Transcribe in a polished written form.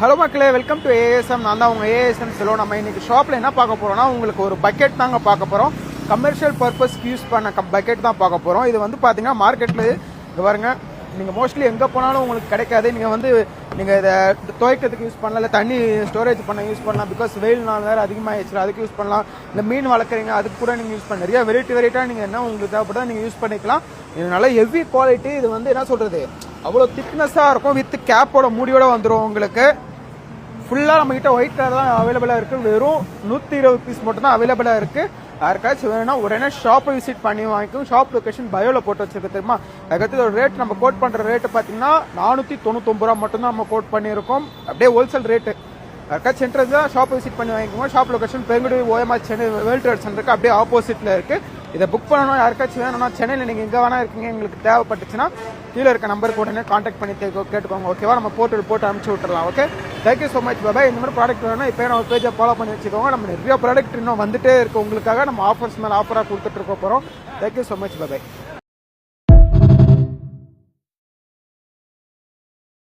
Hello மக்களே, welcome to ASM. நான் தான் உங்கள் ஏஎஸ்எம் செல்வம். நம்ம இன்னைக்கு ஷாப்பில் என்ன பார்க்க போகிறோம்னா, உங்களுக்கு ஒரு பக்கெட் தாங்க பார்க்க போகிறோம். கமர்ஷியல் பர்பஸ்க்கு யூஸ் பண்ண பக்கெட் தான் பார்க்க போகிறோம். இது வந்து பார்த்தீங்கன்னா மார்க்கெட்டில் இங்கே பாருங்க, நீங்கள் மோஸ்ட்லி எங்கே போனாலும் உங்களுக்கு கிடைக்காது. நீங்கள் இதை துவைக்கிறதுக்கு யூஸ் பண்ணலாம், இல்லை தண்ணி ஸ்டோரேஜ் பண்ண யூஸ் பண்ணலாம். பிகாஸ் வெயில் நாள் வேறு அதிகமாகிடுச்சு, அதுக்கு யூஸ் பண்ணலாம். இல்லை மீன் வளர்க்குறீங்க, அதுக்கு கூட நீங்கள் யூஸ் பண்ண நிறைய வெரைட்டியாக நீங்கள் என்ன உங்களுக்கு தேவைப்பட்டா நீங்கள் யூஸ் பண்ணிக்கலாம். இது நல்லா ஹெவி குவாலிட்டி. இது வந்து என்ன சொல்கிறது, அவ்வளோ திக்னஸாக இருக்கும். வித் கேப்போட மூடியோட வந்துடும். உங்களுக்கு ஃபுல்லாக நம்மகிட்ட ஒயிட் கலர் தான் அவைலபிளாக இருக்குது. வெறும் 120 பீஸ் மட்டும் தான் அவைலபிளாக இருக்குது. யாருக்காச்சும் வேணும்னா உடனே ஷாப்பை விசிட் பண்ணி வாங்கிக்கும். ஷாப் லொக்கேஷன் பயோவில் போட்டு வச்சிருக்கு தெரியுமா. அதுக்கடுத்து ஒரு ரேட், நம்ம கோட் பண்ணுற ரேட்டு பார்த்தீங்கன்னா 499 ரூபா மட்டும்தான் நம்ம கோட் பண்ணியிருக்கோம். அப்படியே ஹோல்சேல் ரேட்டு. யாருக்காச்சும் இன்ட்ரெஸ்ட் தான் ஷாப்பை விசிட் பண்ணி வாங்கிக்கோங்க. Shop location Perungudi OMR Chennai world trade சென்டருக்கு அப்படியே ஆப்போசிட்டில் இருக்குது. இதை புக் பண்ணணும். யாருக்காச்சும் வேணும்னா சென்னையில் நீங்கள் எங்கே வேணா இருக்கீங்க, எங்களுக்கு தேவைப்பட்டுச்சுன்னா கீழே இருக்க நம்பருக்கு உடனே காண்டாக்ட் பண்ணி கேட்டுக்கோங்க. ஓகேவா, நம்ம போட்டு அனுப்பிச்சு விட்டுறலாம். Okay, thank you so much bye. இந்த மாதிரி ப்ராடக்ட் வேணும்னா இப்போ நம்ம பேஜை ஃபாலோ பண்ணி வச்சுக்கோங்க. நம்ம நிறைய ப்ராடக்ட் இன்னும் வந்துட்டே இருக்கு. உங்களுக்காக நம்ம ஆஃபர்ஸ் மேலே ஆஃபராக கொடுத்துட்டு இருக்க போகிறோம். Thank you so much bye.